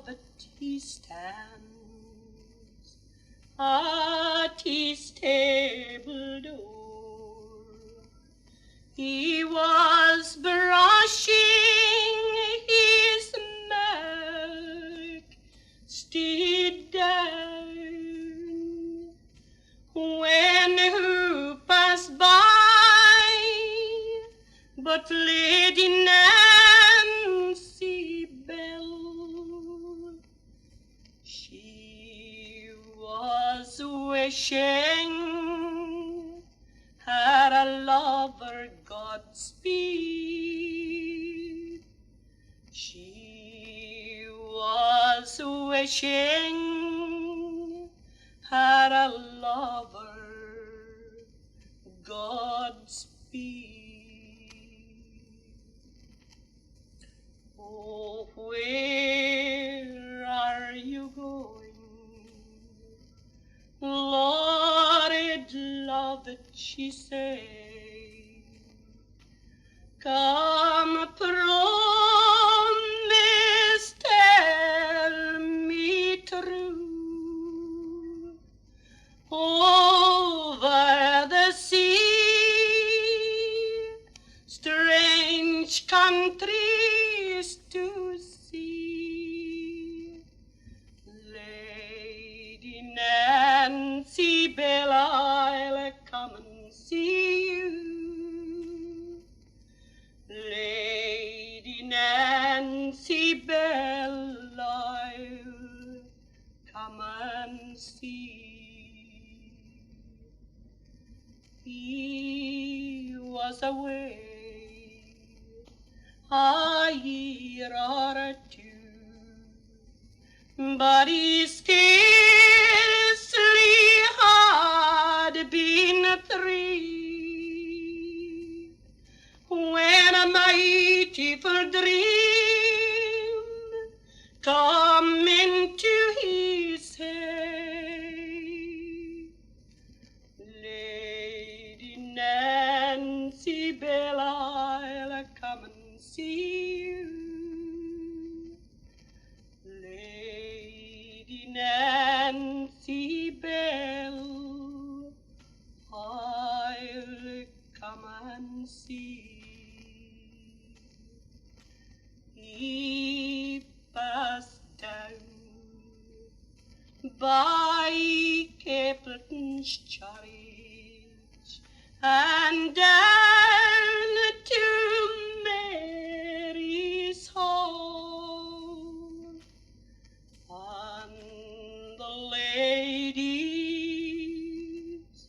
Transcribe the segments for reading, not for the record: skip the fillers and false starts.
beloved he stands at his table door. He was brushing his milk steed down when who passed by but Lady Nancy Bell. She was wishing her lover Godspeed. She was wishing her lover Godspeed. Oh, where are you going? Lord, love, she said. Come, promise, tell me true. Over the sea, strange countries to see. Lady Nancy Bell, I'll come and see you. Lady Nancy Bell, I'll come and see. He was away a year or two, but he scarcely had been 3 when a mighty full dream come into his head. Lady Nancy Bell, I'll come and see you. Lady Nancy Bell, I'll come and see. He passed down by Capleton's church and down to Mary's hall, and the ladies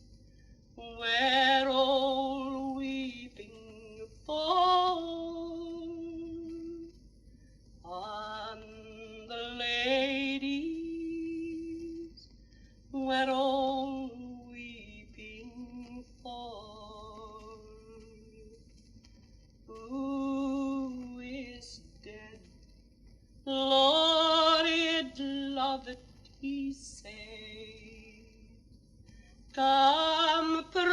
were all weeping full, and the ladies were all weeping full. Who is dead? Lord, love it, he said. Come, promise,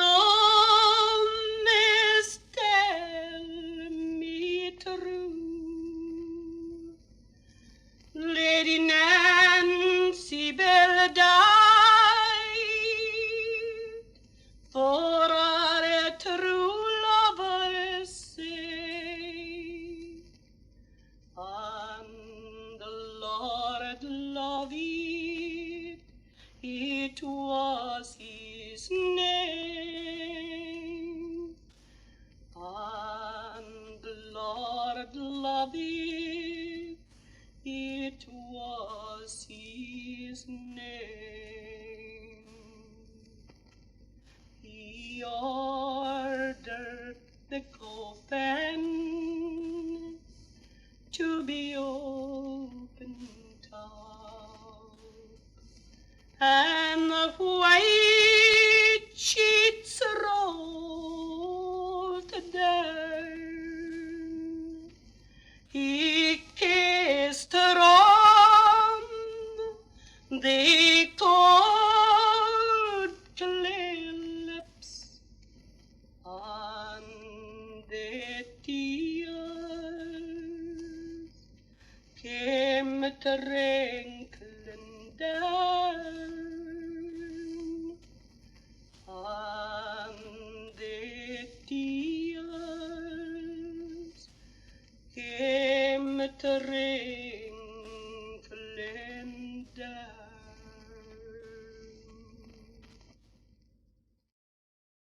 tell me true. Lady Nancy Bell died for our true lover's sake, and the Lord loved it, it was his name, and the Lord loved it, it was his name. He ordered the coffin to be opened up, and the white sheets rolled down. He kissed her on the cold clay lips, and the tears came trickling down, and the tears came trickling